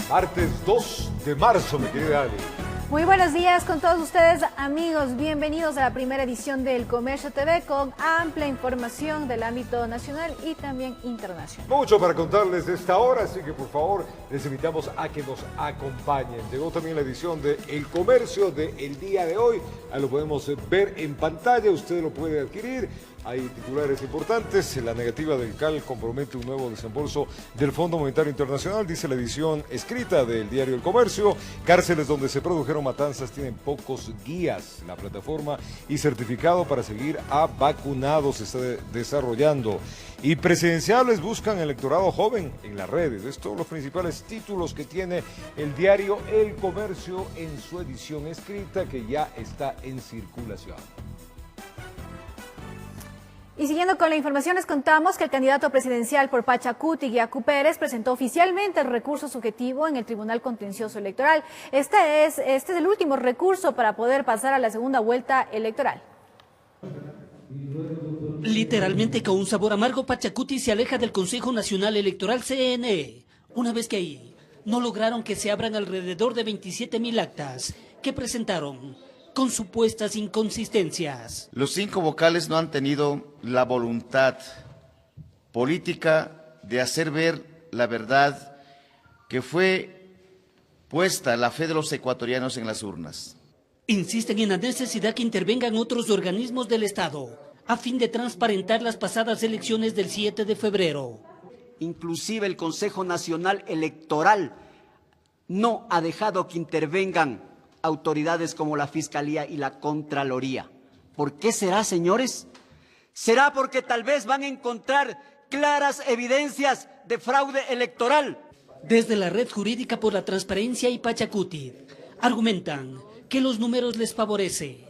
Martes 2 de marzo, mi querida Ali. Muy buenos días con todos ustedes, amigos. Bienvenidos a la primera edición del Comercio TV con amplia información del ámbito nacional y también internacional. Mucho para contarles de esta hora, así que por favor les invitamos a que nos acompañen. Llegó también la edición de El Comercio del día de hoy. Ahí lo podemos ver en pantalla, usted lo puede adquirir. Hay titulares importantes. La negativa del CAL compromete un nuevo desembolso del Fondo Monetario Internacional, dice la edición escrita del diario El Comercio. Cárceles donde se produjeron matanzas tienen pocos guías. La plataforma y certificado para seguir a vacunados se está desarrollando. Y presidenciales buscan electorado joven en las redes. Estos son los principales títulos que tiene el diario El Comercio en su edición escrita, que ya está en circulación. Y siguiendo con la información, les contamos que el candidato presidencial por Pachacuti, Yacu Pérez, presentó oficialmente el recurso subjetivo en el Tribunal Contencioso Electoral. Este es el último recurso para poder pasar a la segunda vuelta electoral. Literalmente con un sabor amargo, Pachacuti se aleja del Consejo Nacional Electoral CNE. Una vez que ahí no lograron que se abran alrededor de 27.000 actas que presentaron con supuestas inconsistencias. Los 5 vocales no han tenido la voluntad política de hacer ver la verdad que fue puesta la fe de los ecuatorianos en las urnas. Insisten en la necesidad que intervengan otros organismos del Estado a fin de transparentar las pasadas elecciones del 7 de febrero. Inclusive el Consejo Nacional Electoral no ha dejado que intervengan autoridades como la Fiscalía y la Contraloría. ¿Por qué será, señores? ¿Será porque tal vez van a encontrar claras evidencias de fraude electoral? Desde la Red Jurídica por la Transparencia y Pachacuti argumentan que los números les favorece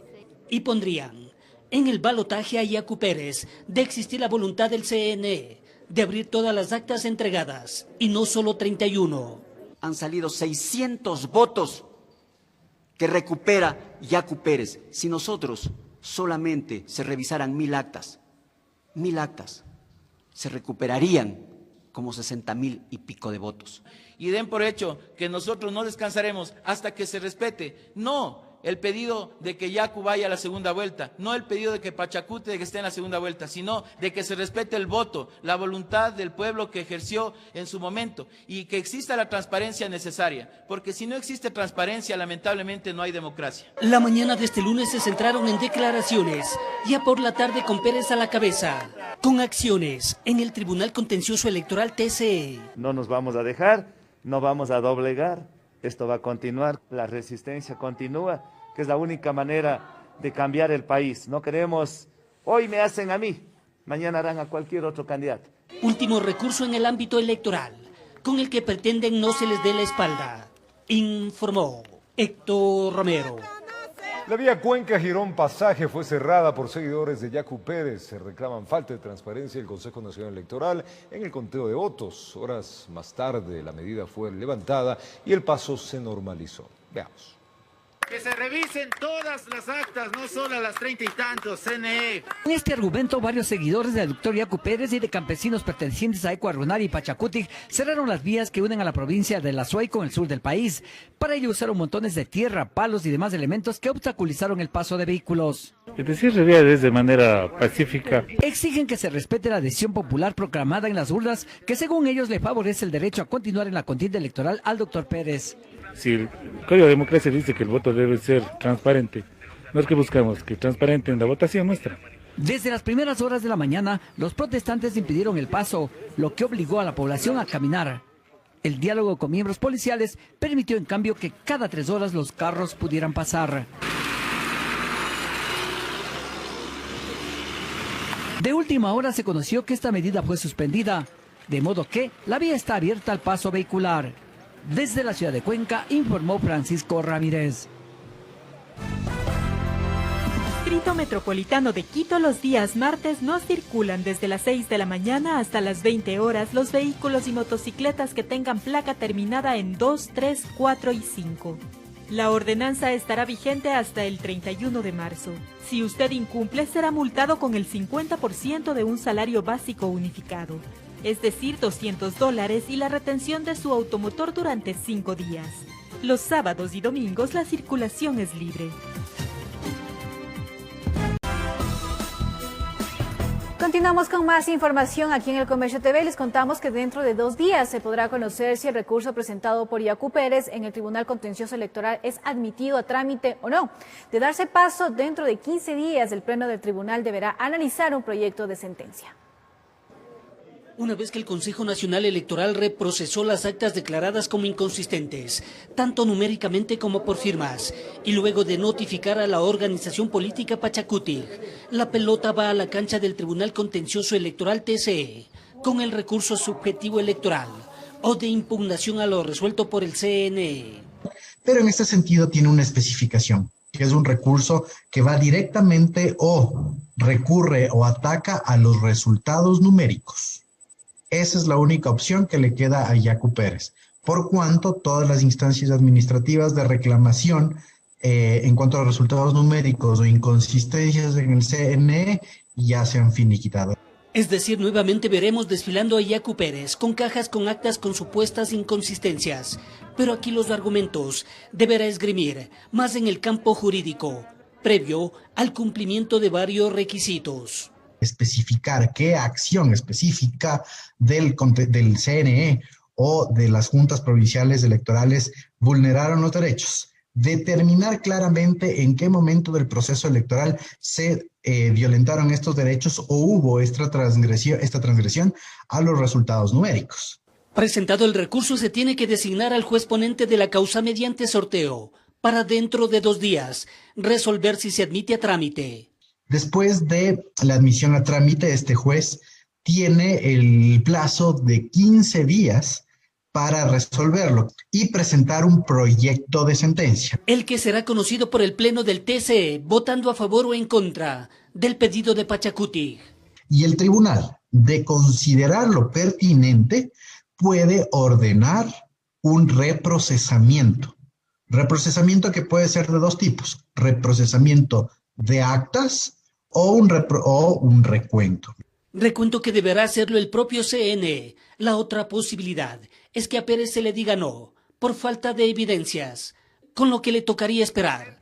y pondrían en el balotaje a Yacu Pérez de existir la voluntad del CNE de abrir todas las actas entregadas y no solo 31. Han salido 600 votos que recupera Yacu Pérez. Si nosotros solamente se revisaran 1.000 actas, se recuperarían como 60.000 y pico de votos. Y den por hecho que nosotros no descansaremos hasta que se respete, no el pedido de que Yacu vaya a la segunda vuelta, no el pedido de que Pachacuti esté en la segunda vuelta, sino de que se respete el voto, la voluntad del pueblo que ejerció en su momento y que exista la transparencia necesaria, porque si no existe transparencia, lamentablemente no hay democracia. La mañana de este lunes se centraron en declaraciones, ya por la tarde con Pérez a la cabeza, con acciones en el Tribunal Contencioso Electoral TCE. No nos vamos a dejar, no vamos a doblegar. Esto va a continuar, la resistencia continúa, que es la única manera de cambiar el país. No queremos, hoy me hacen a mí, mañana harán a cualquier otro candidato. Último recurso en el ámbito electoral, con el que pretenden no se les dé la espalda, informó Héctor Romero. La vía Cuenca-Girón Pasaje fue cerrada por seguidores de Yacu Pérez. Se reclaman falta de transparencia del Consejo Nacional Electoral en el conteo de votos. Horas más tarde la medida fue levantada y el paso se normalizó. Veamos. Que se revisen todas las actas, no solo las 30 y tantos, CNE. En este argumento, varios seguidores del doctor Yacu Pérez y de campesinos pertenecientes a Ecuarunari y Pachacuti cerraron las vías que unen a la provincia de La Suay con el sur del país. Para ello usaron montones de tierra, palos y demás elementos que obstaculizaron el paso de vehículos. El cierre de vías es de manera pacífica. Exigen que se respete la decisión popular proclamada en las urnas, que según ellos le favorece el derecho a continuar en la contienda electoral al doctor Pérez. Si el Código de Democracia dice que el voto debe ser transparente, no es que buscamos que transparente en la votación nuestra. Desde las primeras horas de la mañana, los protestantes impidieron el paso, lo que obligó a la población a caminar. El diálogo con miembros policiales permitió en cambio que cada 3 horas los carros pudieran pasar. De última hora se conoció que esta medida fue suspendida, de modo que la vía está abierta al paso vehicular. Desde la ciudad de Cuenca, informó Francisco Ramírez. Distrito Metropolitano de Quito, los días martes no circulan desde las 6 de la mañana hasta las 20 horas los vehículos y motocicletas que tengan placa terminada en 2, 3, 4 y 5. La ordenanza estará vigente hasta el 31 de marzo. Si usted incumple, será multado con el 50% de un salario básico unificado. es decir, $200, y la retención de su automotor durante 5 días. Los sábados y domingos la circulación es libre. Continuamos con más información aquí en El Comercio TV. Les contamos que dentro de 2 días se podrá conocer si el recurso presentado por Yacu Pérez en el Tribunal Contencioso Electoral es admitido a trámite o no. De darse paso, dentro de 15 días el Pleno del Tribunal deberá analizar un proyecto de sentencia. Una vez que el Consejo Nacional Electoral reprocesó las actas declaradas como inconsistentes, tanto numéricamente como por firmas, y luego de notificar a la organización política Pachacutic, la pelota va a la cancha del Tribunal Contencioso Electoral TCE, con el recurso subjetivo electoral o de impugnación a lo resuelto por el CNE. Pero en este sentido tiene una especificación, que es un recurso que va directamente o recurre o ataca a los resultados numéricos. Esa es la única opción que le queda a Yacu Pérez, por cuanto todas las instancias administrativas de reclamación en cuanto a los resultados numéricos o inconsistencias en el CNE ya se han finiquitado. Es decir, nuevamente veremos desfilando a Yacu Pérez con cajas con actas con supuestas inconsistencias, pero aquí los argumentos deberá esgrimir más en el campo jurídico, previo al cumplimiento de varios requisitos. Especificar qué acción específica del CNE o de las juntas provinciales electorales vulneraron los derechos. Determinar claramente en qué momento del proceso electoral se violentaron estos derechos o hubo esta transgresión a los resultados numéricos. Presentado el recurso, se tiene que designar al juez ponente de la causa mediante sorteo, para dentro de 2 días resolver si se admite a trámite. Después de la admisión a trámite, este juez tiene el plazo de 15 días para resolverlo y presentar un proyecto de sentencia. El que será conocido por el Pleno del TCE, votando a favor o en contra del pedido de Pachacutic. Y el tribunal, de considerarlo pertinente, puede ordenar un reprocesamiento. Reprocesamiento que puede ser de 2 tipos. Reprocesamiento de actas o un recuento. Recuento que deberá hacerlo el propio CNE. La otra posibilidad es que a Pérez se le diga no, por falta de evidencias, con lo que le tocaría esperar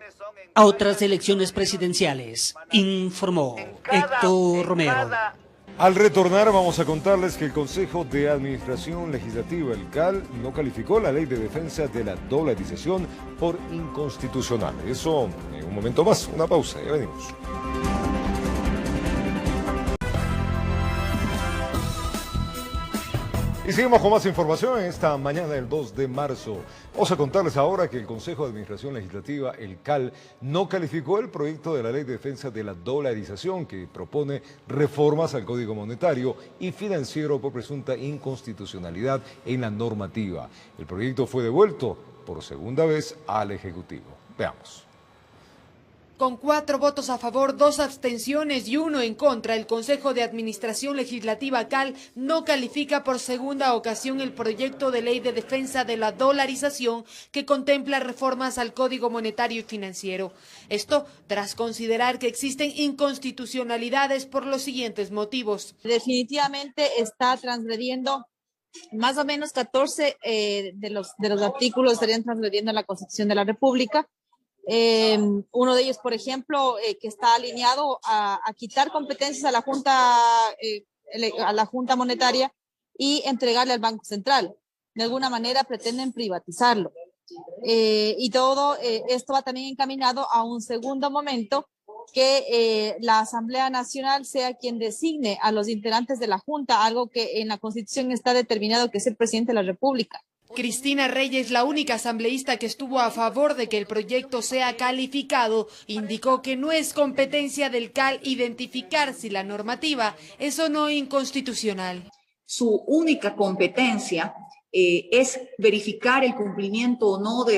a otras elecciones presidenciales, informó Héctor Romero. Al retornar vamos a contarles que el Consejo de Administración Legislativa, el CAL, no calificó la Ley de Defensa de la Dolarización por inconstitucional. Eso en un momento más, una pausa, ya venimos. Y seguimos con más información en esta mañana del 2 de marzo. Vamos a contarles ahora que el Consejo de Administración Legislativa, el CAL, no calificó el proyecto de la Ley de Defensa de la Dolarización que propone reformas al Código Monetario y Financiero por presunta inconstitucionalidad en la normativa. El proyecto fue devuelto por segunda vez al Ejecutivo. Veamos. Con 4 votos a favor, 2 abstenciones y 1 en contra, el Consejo de Administración Legislativa CAL no califica por segunda ocasión el proyecto de ley de defensa de la dolarización que contempla reformas al Código Monetario y Financiero. Esto tras considerar que existen inconstitucionalidades por los siguientes motivos. Definitivamente está transgrediendo más o menos 14 de los artículos estarían transgrediendo la Constitución de la República. Uno de ellos, por ejemplo, que está alineado a quitar competencias a la Junta Monetaria y entregarle al Banco Central. De alguna manera pretenden privatizarlo. Y todo esto va también encaminado a un segundo momento, que la Asamblea Nacional sea quien designe a los integrantes de la Junta, algo que en la Constitución está determinado que es el presidente de la República. Cristina Reyes, la única asambleísta que estuvo a favor de que el proyecto sea calificado, indicó que no es competencia del CAL identificar si la normativa es o no inconstitucional. Su única competencia es verificar el cumplimiento o no de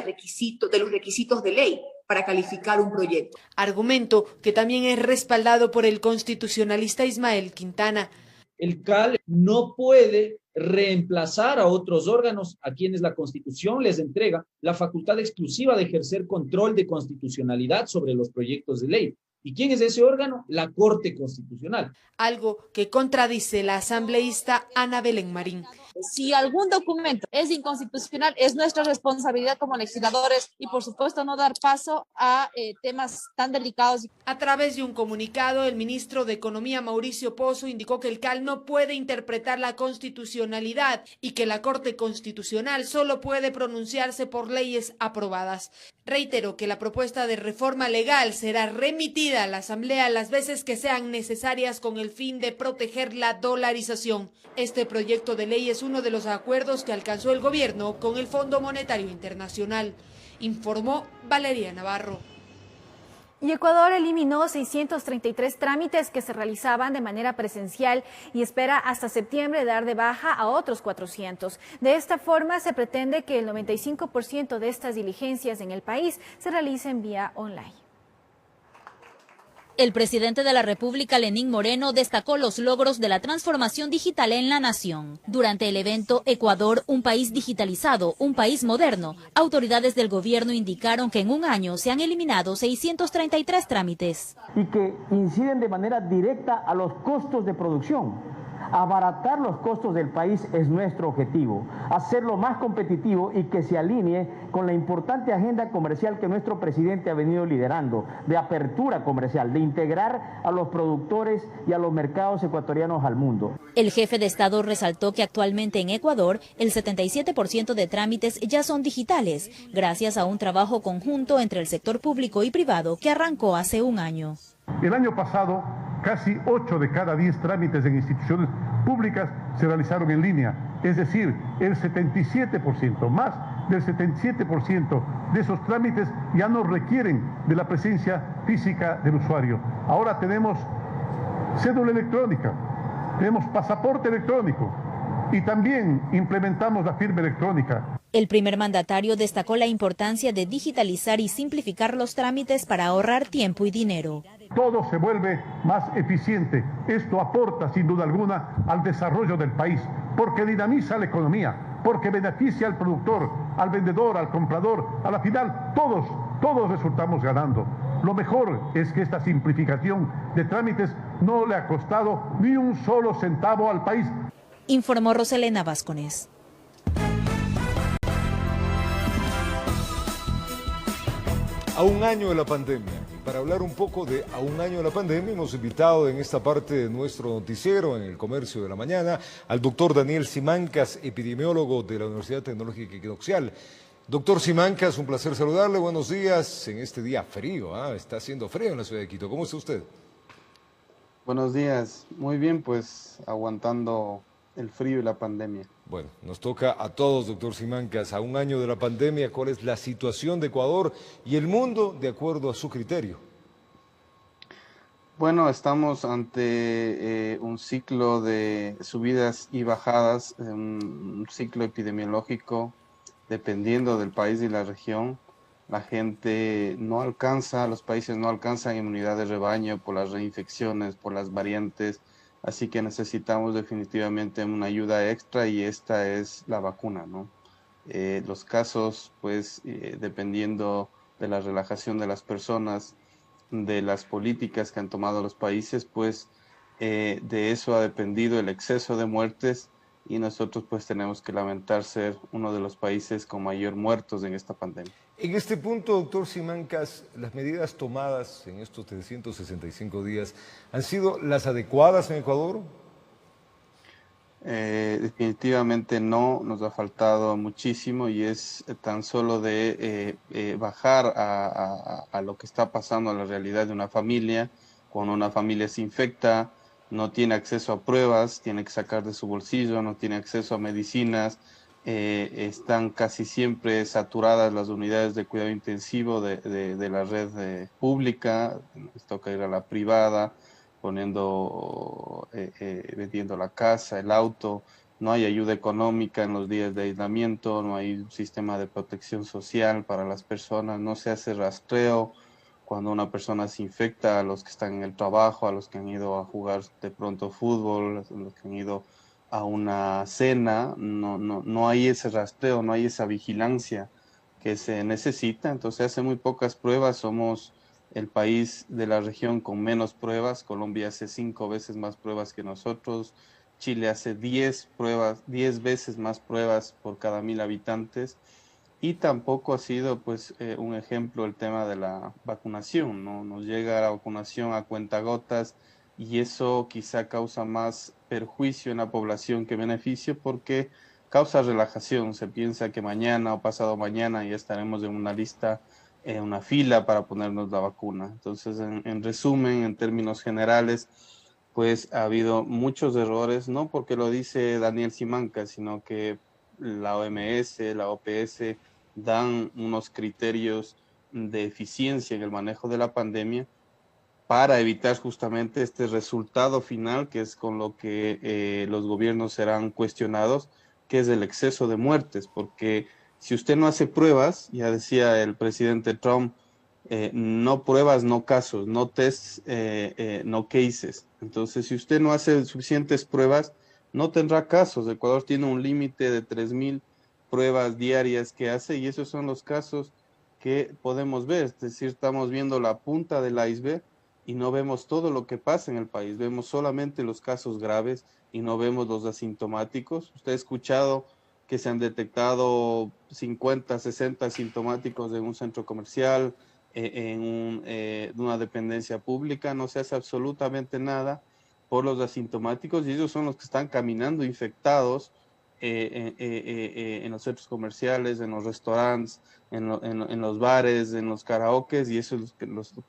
los requisitos de ley para calificar un proyecto. Argumento que también es respaldado por el constitucionalista Ismael Quintana. El CAL no puede reemplazar a otros órganos a quienes la Constitución les entrega la facultad exclusiva de ejercer control de constitucionalidad sobre los proyectos de ley. ¿Y quién es ese órgano? La Corte Constitucional. Algo que contradice la asambleísta Ana Belén Marín. Si algún documento es inconstitucional, es nuestra responsabilidad como legisladores y por supuesto no dar paso a temas tan delicados. A través de un comunicado, el ministro de Economía Mauricio Pozo indicó que el CAL no puede interpretar la constitucionalidad y que la Corte Constitucional solo puede pronunciarse por leyes aprobadas. Reiteró que la propuesta de reforma legal será remitida a la Asamblea las veces que sean necesarias con el fin de proteger la dolarización. Este proyecto de ley es uno de los acuerdos que alcanzó el gobierno con el Fondo Monetario Internacional, informó Valeria Navarro. Y Ecuador eliminó 633 trámites que se realizaban de manera presencial y espera hasta septiembre dar de baja a otros 400. De esta forma, se pretende que el 95% de estas diligencias en el país se realicen vía online. El presidente de la República, Lenín Moreno, destacó los logros de la transformación digital en la nación. Durante el evento Ecuador, un país digitalizado, un país moderno, autoridades del gobierno indicaron que en un año se han eliminado 633 trámites. Y que inciden de manera directa a los costos de producción. Abaratar los costos del país es nuestro objetivo, hacerlo más competitivo y que se alinee con la importante agenda comercial que nuestro presidente ha venido liderando, de apertura comercial, de integrar a los productores y a los mercados ecuatorianos al mundo. El jefe de Estado resaltó que actualmente en Ecuador el 77% de trámites ya son digitales, gracias a un trabajo conjunto entre el sector público y privado que arrancó hace un año. El año pasado, casi 8 de cada 10 trámites en instituciones públicas se realizaron en línea, es decir, el 77%, más del 77% de esos trámites ya no requieren de la presencia física del usuario. Ahora tenemos cédula electrónica, tenemos pasaporte electrónico y también implementamos la firma electrónica. El primer mandatario destacó la importancia de digitalizar y simplificar los trámites para ahorrar tiempo y dinero. Todo se vuelve más eficiente. Esto aporta, sin duda alguna, al desarrollo del país, porque dinamiza la economía, porque beneficia al productor, al vendedor, al comprador. A la final, todos resultamos ganando. Lo mejor es que esta simplificación de trámites no le ha costado ni un solo centavo al país. Informó Roselena Vázquez. A un año de la pandemia. Y para hablar un poco de a un año de la pandemia, hemos invitado en esta parte de nuestro noticiero, en el Comercio de la Mañana, al doctor Daniel Simancas, epidemiólogo de la Universidad Tecnológica Equinoccial. Doctor Simancas, un placer saludarle. Buenos días en este día frío. Está haciendo frío en la ciudad de Quito. ¿Cómo está usted? Buenos días. Muy bien, pues aguantando el frío y la pandemia. Bueno, nos toca a todos, doctor Simancas, a un año de la pandemia. ¿Cuál es la situación de Ecuador y el mundo de acuerdo a su criterio? Bueno, estamos ante un ciclo de subidas y bajadas, un ciclo epidemiológico dependiendo del país y la región. La gente no alcanza, los países no alcanzan inmunidad de rebaño por las reinfecciones, por las variantes. Así que necesitamos definitivamente una ayuda extra y esta es la vacuna, ¿no? Los casos, pues, dependiendo de la relajación de las personas, de las políticas que han tomado los países, pues, de eso ha dependido el exceso de muertes y nosotros, pues, tenemos que lamentar ser uno de los países con mayor muertos en esta pandemia. En este punto, doctor Simancas, ¿las medidas tomadas en estos 365 días han sido las adecuadas en Ecuador? Definitivamente no, nos ha faltado muchísimo y es tan solo de bajar a lo que está pasando a la realidad de una familia. Cuando una familia se infecta, no tiene acceso a pruebas, tiene que sacar de su bolsillo, no tiene acceso a medicinas. Están casi siempre saturadas las unidades de cuidado intensivo de la red pública, les toca ir a la privada, vendiendo la casa, el auto, no hay ayuda económica en los días de aislamiento, no hay un sistema de protección social para las personas, no se hace rastreo cuando una persona se infecta, a los que están en el trabajo, a los que han ido a jugar de pronto fútbol, a los que han ido a una cena, no hay ese rastreo, no hay esa vigilancia que se necesita. Entonces hace muy pocas pruebas, somos el país de la región con menos pruebas. Colombia hace 5 veces más pruebas que nosotros. Chile hace 10 veces más pruebas por cada 1000 habitantes. Y tampoco ha sido pues un ejemplo el tema de la vacunación, ¿no? Nos llega la vacunación a cuentagotas y eso quizá causa más perjuicio en la población que beneficio, porque causa relajación. Se piensa que mañana o pasado mañana ya estaremos en una lista, en una fila para ponernos la vacuna. Entonces, en resumen, en términos generales, pues ha habido muchos errores, no porque lo dice Daniel Simancas, sino que la OMS, la OPS dan unos criterios de eficiencia en el manejo de la pandemia para evitar justamente este resultado final, que es con lo que los gobiernos serán cuestionados, que es el exceso de muertes, porque si usted no hace pruebas, ya decía el presidente Trump, no pruebas, no casos, no tests, no cases. Entonces, si usted no hace suficientes pruebas, no tendrá casos. Ecuador tiene un límite de 3000 pruebas diarias que hace, y esos son los casos que podemos ver. Es decir, estamos viendo la punta del iceberg y no vemos todo lo que pasa en el país. Vemos solamente los casos graves y no vemos los asintomáticos. Usted ha escuchado que se han detectado 50, 60 asintomáticos en un centro comercial, en una dependencia pública. No se hace absolutamente nada por los asintomáticos, y ellos son los que están caminando infectados en los centros comerciales, en los restaurantes, en los bares, en los karaokes, y eso es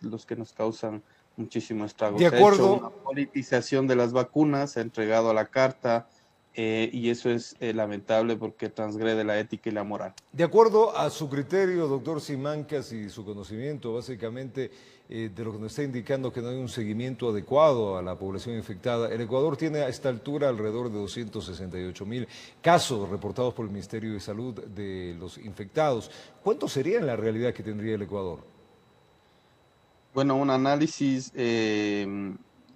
los que nos causan muchísimo estrago. De acuerdo. Se ha hecho una politización de las vacunas, se ha entregado a la carta, y eso es lamentable porque transgrede la ética y la moral. De acuerdo a su criterio, doctor Simancas, y su conocimiento básicamente de lo que nos está indicando, que no hay un seguimiento adecuado a la población infectada, el Ecuador tiene a esta altura alrededor de 268.000 casos reportados por el Ministerio de Salud de los infectados. ¿Cuántos serían en la realidad que tendría el Ecuador? Bueno, un análisis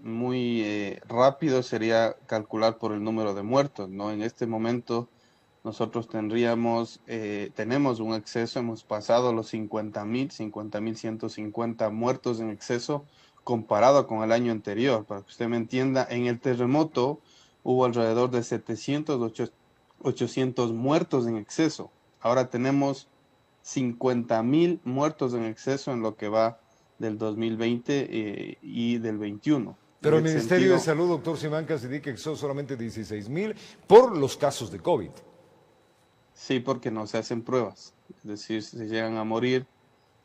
muy rápido sería calcular por el número de muertos, ¿no? En este momento nosotros tenemos un exceso, hemos pasado los 50.150 muertos en exceso comparado con el año anterior. Para que usted me entienda, en el terremoto hubo alrededor de 800 muertos en exceso. Ahora tenemos 50.000 muertos en exceso en lo que va del 2020 y del 21. Pero el Ministerio de Salud, doctor Simancas, indica que son solamente 16.000 por los casos de COVID. Sí, porque no se hacen pruebas. Es decir, se llegan a morir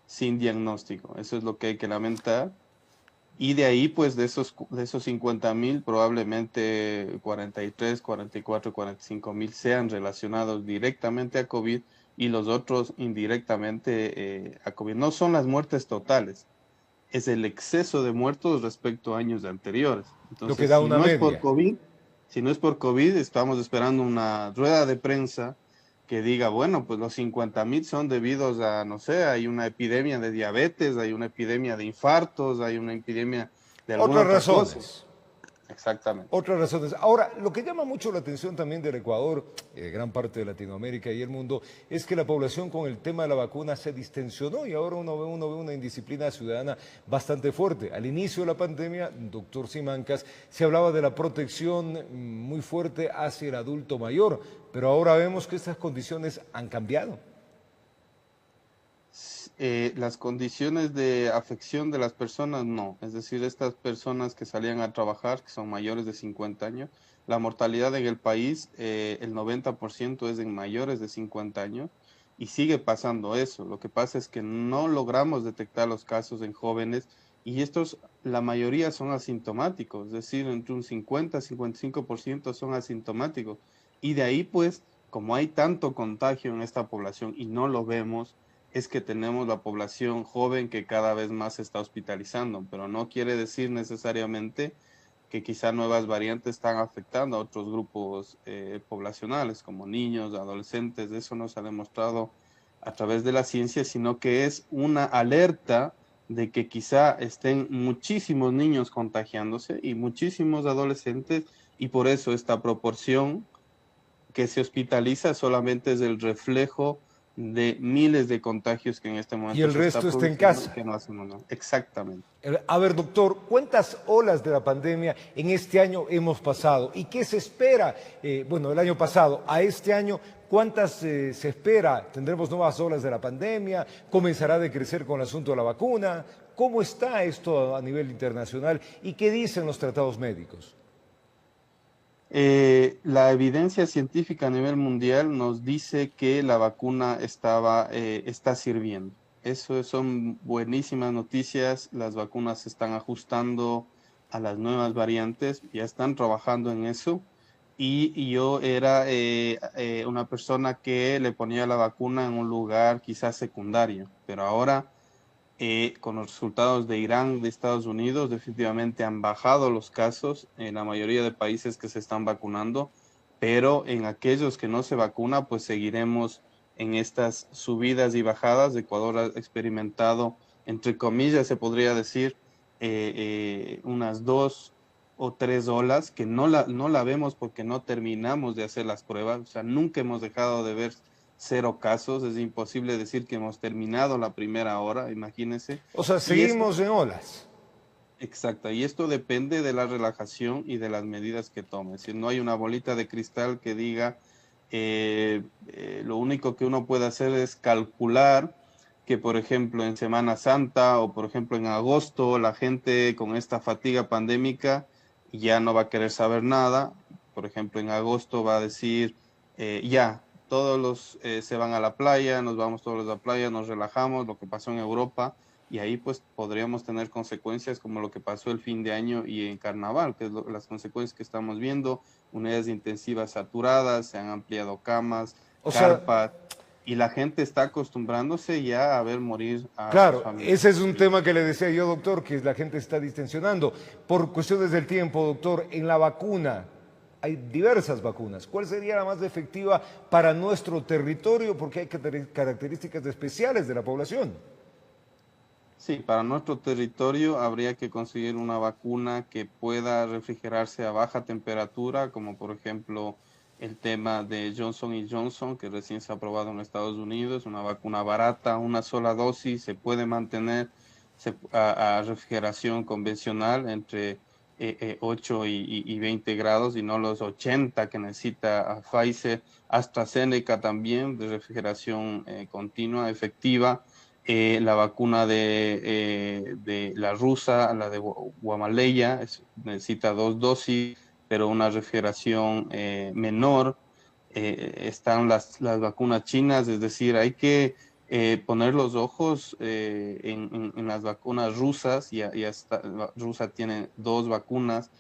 sin diagnóstico. Eso es lo que hay que lamentar. Y de ahí, pues, de esos 50.000, probablemente 43, 44, 45.000 sean relacionados directamente a COVID y los otros indirectamente a COVID. No son las muertes totales, es el exceso de muertos respecto a años anteriores. Entonces, lo que da una media. Si no es por COVID, estamos esperando una rueda de prensa que diga, bueno, pues los 50.000 son debidos a, no sé, hay una epidemia de diabetes, hay una epidemia de infartos, hay una epidemia de alguna otras razones. Cosas. Exactamente. Otras razones. Ahora, lo que llama mucho la atención también del Ecuador, gran parte de Latinoamérica y el mundo, es que la población con el tema de la vacuna se distensionó y ahora uno ve una indisciplina ciudadana bastante fuerte. Al inicio de la pandemia, doctor Simancas, se hablaba de la protección muy fuerte hacia el adulto mayor, pero ahora vemos que estas condiciones han cambiado. Las condiciones de afección de las personas no, es decir, estas personas que salían a trabajar, que son mayores de 50 años, la mortalidad en el país, el 90% es en mayores de 50 años y sigue pasando eso. Lo que pasa es que no logramos detectar los casos en jóvenes y estos, la mayoría son asintomáticos, es decir, entre un 50-55% son asintomáticos y de ahí pues, como hay tanto contagio en esta población y no lo vemos, es que tenemos la población joven que cada vez más se está hospitalizando, pero no quiere decir necesariamente que quizá nuevas variantes están afectando a otros grupos poblacionales, como niños, adolescentes. Eso no se ha demostrado a través de la ciencia, sino que es una alerta de que quizá estén muchísimos niños contagiándose y muchísimos adolescentes, y por eso esta proporción que se hospitaliza solamente es el reflejo de miles de contagios que en este momento y el resto está en casa. Que no hacemos nada. Exactamente. A ver, doctor, ¿cuántas olas de la pandemia en este año hemos pasado? ¿Y qué se espera? Bueno, el año pasado a este año, ¿cuántas se espera? ¿Tendremos nuevas olas de la pandemia? ¿Comenzará a decrecer con el asunto de la vacuna? ¿Cómo está esto a nivel internacional? ¿Y qué dicen los tratados médicos? La evidencia científica a nivel mundial nos dice que la vacuna está sirviendo. Eso son buenísimas noticias. Las vacunas se están ajustando a las nuevas variantes, ya están trabajando en eso. Y yo era una persona que le ponía la vacuna en un lugar quizás secundario, pero ahora con los resultados de Irán, de Estados Unidos, definitivamente han bajado los casos en la mayoría de países que se están vacunando, pero en aquellos que no se vacuna, pues seguiremos en estas subidas y bajadas. Ecuador ha experimentado, entre comillas, se podría decir, unas 2 o 3 olas que no la vemos porque no terminamos de hacer las pruebas. O sea, nunca hemos dejado de ver 0 casos. Es imposible decir que hemos terminado la primera hora, imagínense. O sea, seguimos en olas. Exacto, y esto depende de la relajación y de las medidas que tome. Es decir, no hay una bolita de cristal que diga, lo único que uno puede hacer es calcular que, por ejemplo, en Semana Santa o, por ejemplo, en agosto, la gente con esta fatiga pandémica ya no va a querer saber nada. Por ejemplo, en agosto va a decir, todos se van a la playa, nos vamos todos a la playa, nos relajamos, lo que pasó en Europa, y ahí pues podríamos tener consecuencias como lo que pasó el fin de año y en Carnaval, que es las consecuencias que estamos viendo, unidades intensivas saturadas, se han ampliado camas, carpas, y la gente está acostumbrándose ya a ver morir a sus familias. Ese es un tema que le decía yo, doctor, que la gente está distensionando. Por cuestiones del tiempo, doctor, en la vacuna, hay diversas vacunas. ¿Cuál sería la más efectiva para nuestro territorio? Porque hay características especiales de la población. Sí, para nuestro territorio habría que conseguir una vacuna que pueda refrigerarse a baja temperatura, como por ejemplo el tema de Johnson & Johnson, que recién se ha aprobado en Estados Unidos, una vacuna barata, una sola dosis, se puede mantener a refrigeración convencional entre 8 y 20 grados y no los 80 que necesita Pfizer. AstraZeneca también, de refrigeración continua, efectiva. La vacuna de la rusa, la de Guamaleya, necesita 2 dosis, pero una refrigeración menor. Están las vacunas chinas, es decir, hay que poner los ojos en las vacunas rusas. La rusa tiene 2 vacunas,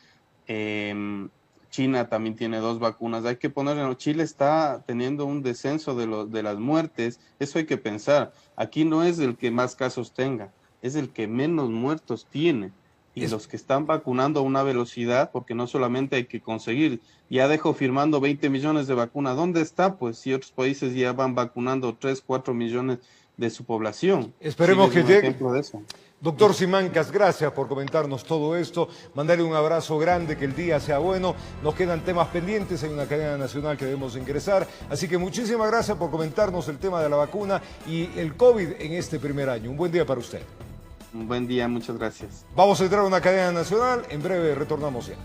China también tiene 2 vacunas. Hay que ponerlo. Chile está teniendo un descenso de las muertes. Eso hay que pensar. Aquí no es el que más casos tenga, es el que menos muertos tiene. Y los que están vacunando a una velocidad, porque no solamente hay que conseguir, ya dejo firmando 20 millones de vacunas. ¿Dónde está? Pues si otros países ya van vacunando 3, 4 millones de su población. Esperemos que llegue. Ejemplo de eso. Doctor Simancas, gracias por comentarnos todo esto. Mandarle un abrazo grande, que el día sea bueno. Nos quedan temas pendientes, hay una cadena nacional que debemos ingresar. Así que muchísimas gracias por comentarnos el tema de la vacuna y el COVID en este primer año. Un buen día para usted. Un buen día, muchas gracias. Vamos a entrar a una cadena nacional. En breve retornamos ya.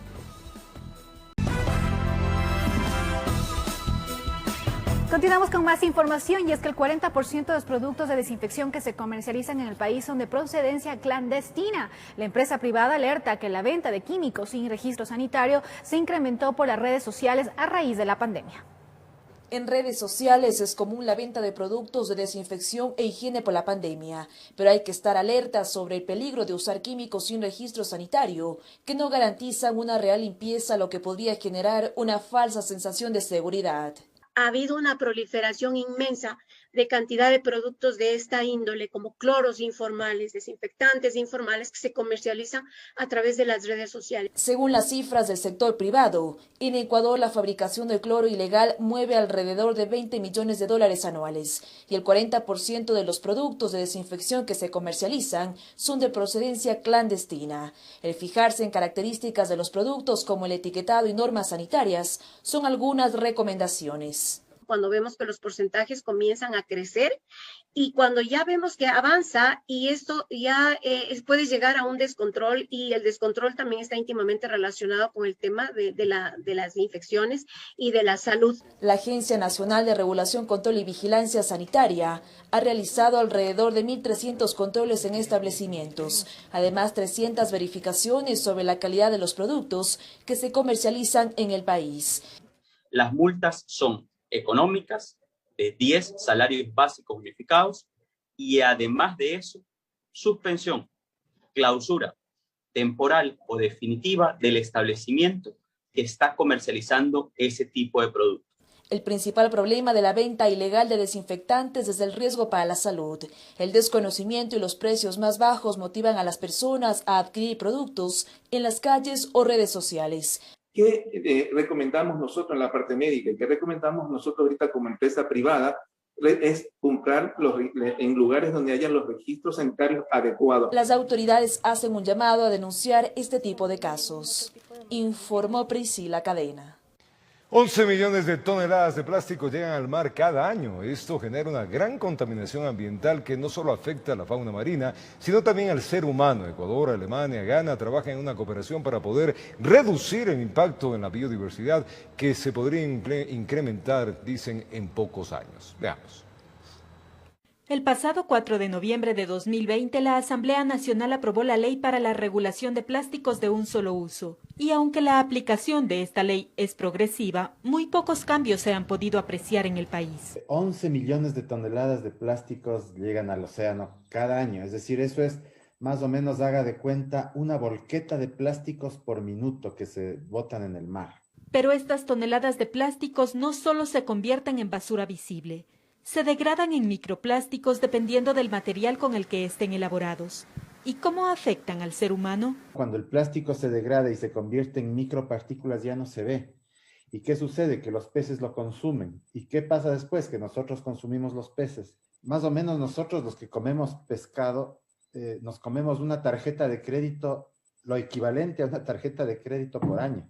Continuamos con más información y es que el 40% de los productos de desinfección que se comercializan en el país son de procedencia clandestina. La empresa privada alerta que la venta de químicos sin registro sanitario se incrementó por las redes sociales a raíz de la pandemia. En redes sociales es común la venta de productos de desinfección e higiene por la pandemia, pero hay que estar alerta sobre el peligro de usar químicos sin registro sanitario, que no garantizan una real limpieza, lo que podría generar una falsa sensación de seguridad. Ha habido una proliferación inmensa de cantidad de productos de esta índole, como cloros informales, desinfectantes informales que se comercializan a través de las redes sociales. Según las cifras del sector privado, en Ecuador la fabricación del cloro ilegal mueve alrededor de 20 millones de dólares anuales y el 40% de los productos de desinfección que se comercializan son de procedencia clandestina. El fijarse en características de los productos como el etiquetado y normas sanitarias son algunas recomendaciones. Cuando vemos que los porcentajes comienzan a crecer y cuando ya vemos que avanza y esto ya puede llegar a un descontrol, y el descontrol también está íntimamente relacionado con el tema de las infecciones y de la salud. La Agencia Nacional de Regulación, Control y Vigilancia Sanitaria ha realizado alrededor de 1.300 controles en establecimientos, además 300 verificaciones sobre la calidad de los productos que se comercializan en el país. Las multas son económicas, de 10 salarios básicos unificados, y además de eso, suspensión, clausura temporal o definitiva del establecimiento que está comercializando ese tipo de productos. El principal problema de la venta ilegal de desinfectantes es el riesgo para la salud. El desconocimiento y los precios más bajos motivan a las personas a adquirir productos en las calles o redes sociales. ¿Qué recomendamos nosotros en la parte médica y qué recomendamos nosotros ahorita como empresa privada? Es comprar en lugares donde haya los registros sanitarios adecuados. Las autoridades hacen un llamado a denunciar este tipo de casos. Informó Priscila Cadena. 11 millones de toneladas de plástico llegan al mar cada año. Esto genera una gran contaminación ambiental que no solo afecta a la fauna marina, sino también al ser humano. Ecuador, Alemania, Ghana trabajan en una cooperación para poder reducir el impacto en la biodiversidad que se podría incrementar, dicen, en pocos años. Veamos. El pasado 4 de noviembre de 2020, la Asamblea Nacional aprobó la Ley para la Regulación de Plásticos de un Solo Uso. Y aunque la aplicación de esta ley es progresiva, muy pocos cambios se han podido apreciar en el país. 11 millones de toneladas de plásticos llegan al océano cada año. Es decir, eso es más o menos, haga de cuenta, una volqueta de plásticos por minuto que se botan en el mar. Pero estas toneladas de plásticos no solo se convierten en basura visible, se degradan en microplásticos dependiendo del material con el que estén elaborados. ¿Y cómo afectan al ser humano? Cuando el plástico se degrada y se convierte en micropartículas ya no se ve. ¿Y qué sucede? Que los peces lo consumen. ¿Y qué pasa después? Que nosotros consumimos los peces. Más o menos nosotros los que comemos pescado, nos comemos una tarjeta de crédito, lo equivalente a una tarjeta de crédito por año.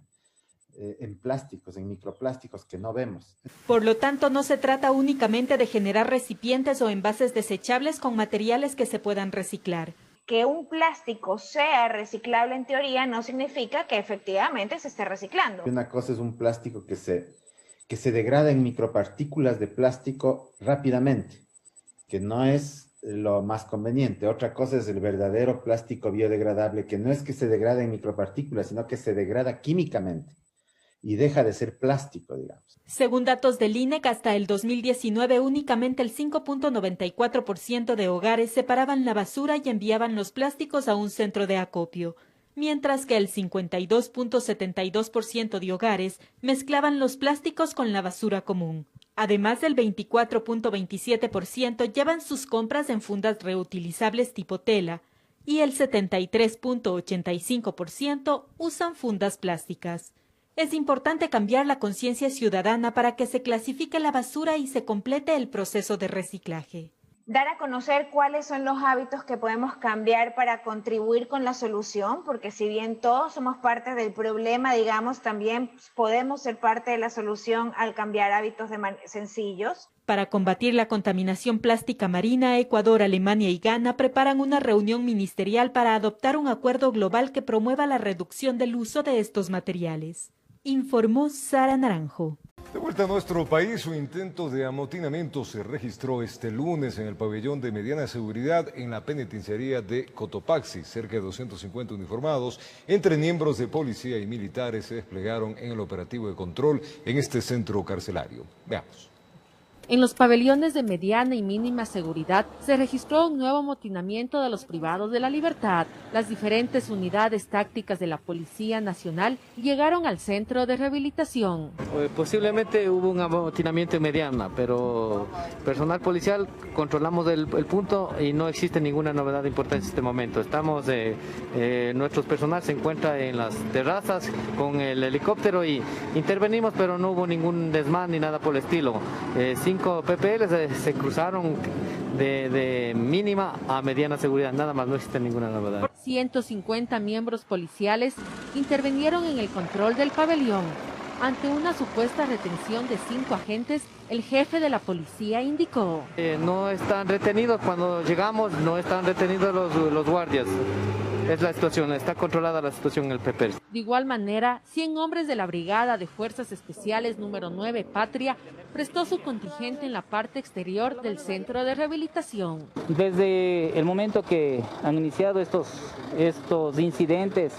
En plásticos, en microplásticos que no vemos. Por lo tanto, no se trata únicamente de generar recipientes o envases desechables con materiales que se puedan reciclar. Que un plástico sea reciclable en teoría no significa que efectivamente se esté reciclando. Una cosa es un plástico que se degrada en micropartículas de plástico rápidamente, que no es lo más conveniente. Otra cosa es el verdadero plástico biodegradable, que no es que se degrada en micropartículas, sino que se degrada químicamente y deja de ser plástico, digamos. Según datos del INEC, hasta el 2019 únicamente el 5.94% de hogares separaban la basura y enviaban los plásticos a un centro de acopio, mientras que el 52.72% de hogares mezclaban los plásticos con la basura común. Además, el 24.27% llevan sus compras en fundas reutilizables tipo tela y el 73.85% usan fundas plásticas. Es importante cambiar la conciencia ciudadana para que se clasifique la basura y se complete el proceso de reciclaje. Dar a conocer cuáles son los hábitos que podemos cambiar para contribuir con la solución, porque si bien todos somos parte del problema, digamos, también podemos ser parte de la solución al cambiar hábitos sencillos. Para combatir la contaminación plástica marina, Ecuador, Alemania y Ghana preparan una reunión ministerial para adoptar un acuerdo global que promueva la reducción del uso de estos materiales. Informó Sara Naranjo. De vuelta a nuestro país, un intento de amotinamiento se registró este lunes en el pabellón de mediana seguridad en la penitenciaría de Cotopaxi. Cerca de 250 uniformados, entre miembros de policía y militares, se desplegaron en el operativo de control en este centro carcelario. Veamos. En los pabellones de mediana y mínima seguridad se registró un nuevo amotinamiento de los privados de la libertad. Las diferentes unidades tácticas de la Policía Nacional llegaron al centro de rehabilitación. Posiblemente hubo un amotinamiento en mediana, pero personal policial controlamos el punto y no existe ninguna novedad importante en este momento. Nuestro personal se encuentra en las terrazas con el helicóptero y intervenimos, pero no hubo ningún desmán ni nada por el estilo. 5 PPL se cruzaron de mínima a mediana seguridad, nada más, no existe ninguna novedad. 150 miembros policiales intervinieron en el control del pabellón. Ante una supuesta retención de 5 agentes, el jefe de la policía indicó: no están retenidos, cuando llegamos no están retenidos los guardias. Es la situación, está controlada la situación en el PP. De igual manera, 100 hombres de la Brigada de Fuerzas Especiales número 9 Patria prestó su contingente en la parte exterior del centro de rehabilitación. Desde el momento que han iniciado estos incidentes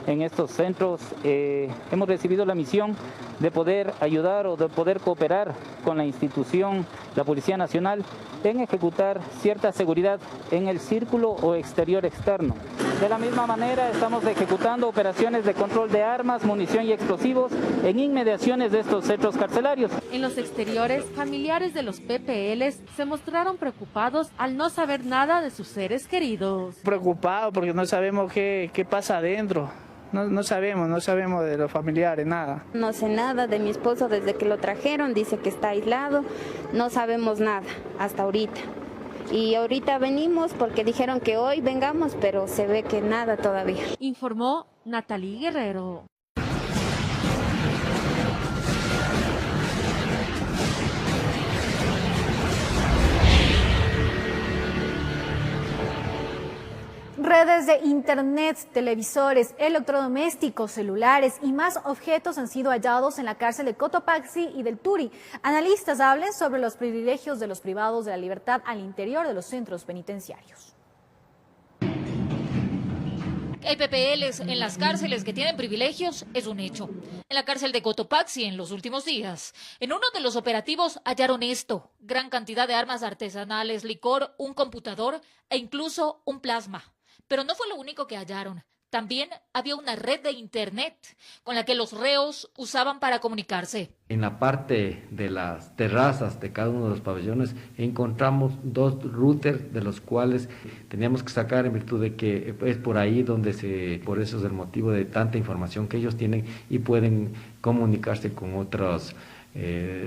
en estos centros, hemos recibido la misión de poder ayudar o de poder cooperar con la institución, la Policía Nacional, en ejecutar cierta seguridad en el círculo o exterior externo. De la misma manera, estamos ejecutando operaciones de control de armas, munición y explosivos en inmediaciones de estos centros carcelarios. En los exteriores, familiares de los PPLs se mostraron preocupados al no saber nada de sus seres queridos. Preocupados porque no sabemos qué pasa adentro. No sabemos de los familiares, nada. No sé nada de mi esposo desde que lo trajeron, dice que está aislado, no sabemos nada hasta ahorita. Y ahorita venimos porque dijeron que hoy vengamos, pero se ve que nada todavía. Informó Natalie Guerrero. Redes de internet, televisores, electrodomésticos, celulares y más objetos han sido hallados en la cárcel de Cotopaxi y del Turi. Analistas hablan sobre los privilegios de los privados de la libertad al interior de los centros penitenciarios. Hay PPLs en las cárceles que tienen privilegios, es un hecho. En la cárcel de Cotopaxi en los últimos días, en uno de los operativos hallaron esto: gran cantidad de armas artesanales, licor, un computador e incluso un plasma. Pero no fue lo único que hallaron. También había una red de internet con la que los reos usaban para comunicarse. En la parte de las terrazas de cada uno de los pabellones encontramos 2 routers, de los cuales teníamos que sacar en virtud de que es por ahí donde por eso es el motivo de tanta información que ellos tienen y pueden comunicarse con otros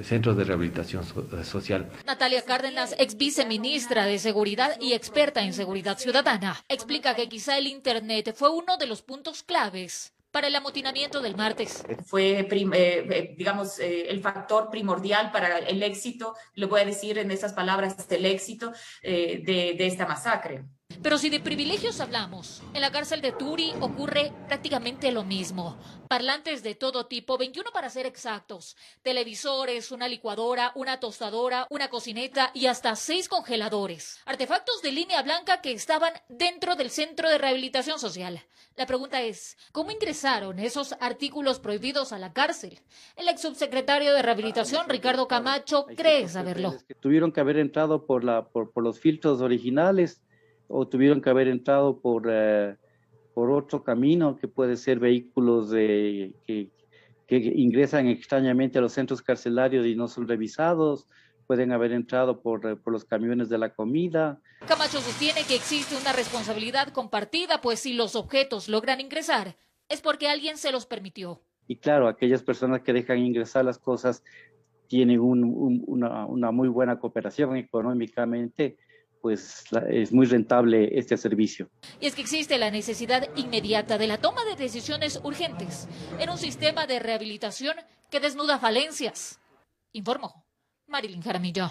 centros de rehabilitación social. Natalia Cárdenas, ex viceministra de Seguridad y experta en seguridad ciudadana, explica que quizá el Internet fue uno de los puntos claves para el amotinamiento del martes. Fue, el factor primordial para el éxito, lo voy a decir en esas palabras, el éxito de esta masacre. Pero si de privilegios hablamos, en la cárcel de Turi ocurre prácticamente lo mismo. Parlantes de todo tipo, 21 para ser exactos, televisores, una licuadora, una tostadora, una cocineta y hasta 6 congeladores. Artefactos de línea blanca que estaban dentro del centro de rehabilitación social. La pregunta es, ¿cómo ingresaron esos artículos prohibidos a la cárcel? El ex subsecretario de Rehabilitación, Ricardo Camacho, cree saberlo. Tuvieron que haber entrado por los filtros originales, o tuvieron que haber entrado por otro camino, que puede ser vehículos que ingresan extrañamente a los centros carcelarios y no son revisados, pueden haber entrado por los camiones de la comida. Camacho sostiene que existe una responsabilidad compartida, pues si los objetos logran ingresar, es porque alguien se los permitió. Y claro, aquellas personas que dejan ingresar las cosas tienen una muy buena cooperación económicamente, pues es muy rentable este servicio. Y es que existe la necesidad inmediata de la toma de decisiones urgentes en un sistema de rehabilitación que desnuda falencias. Informó Marilyn Jaramillo.